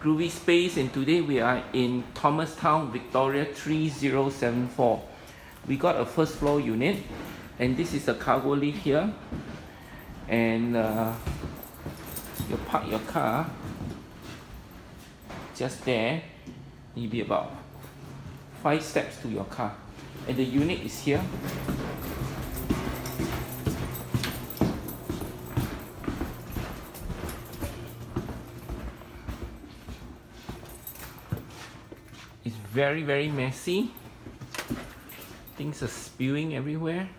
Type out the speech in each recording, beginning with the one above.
Groovy Space, and today we are in Thomastown, Victoria 3074. We got a first floor unit, and this is a cargo lift here, and you park your car just there. Maybe about 5 steps to your car, and the unit is here. It's very messy. Things are spewing everywhere.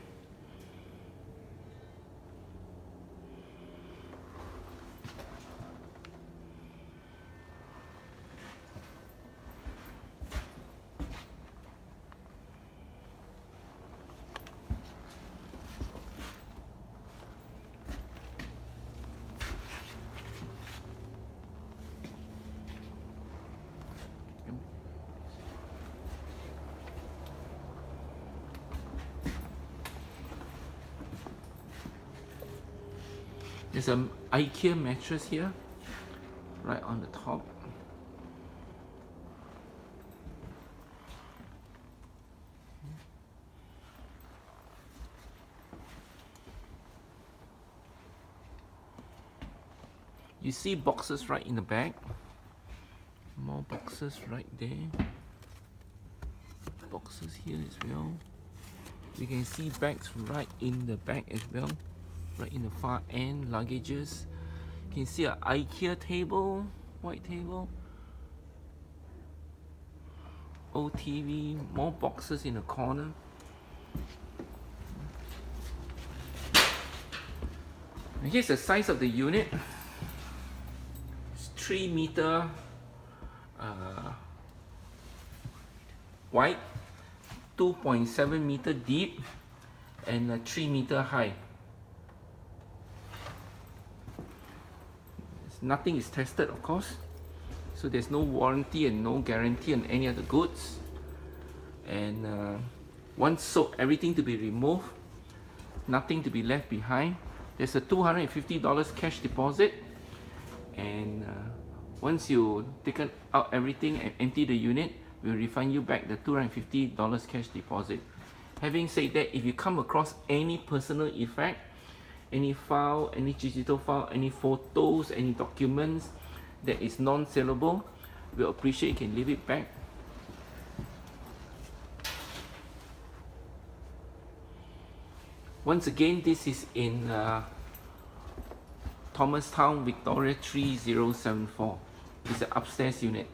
There's an IKEA mattress here, right on the top. You see boxes right in the back. More boxes right there. Boxes here as well. You can see bags right in the back as well. Right in the far end, luggages. You can see an IKEA table, white table. Old TV, more boxes in the corner. And here's the size of the unit. It's 3 meter wide, 2.7 meter deep, and 3 meter high. Nothing is tested, of course, so there's no warranty and no guarantee on any of the goods. And once sold, everything to be removed, nothing to be left behind. There's a $250 cash deposit, and once you take out everything and empty the unit, we'll refund you back the $250 cash deposit. Having said that, if you come across any personal effect, any file, any digital file, any photos, any documents that is non-saleable, we'll appreciate you can leave it back. Once again, this is in Thomastown, Victoria 3074. It's an upstairs unit.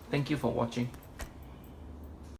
Thank you for watching.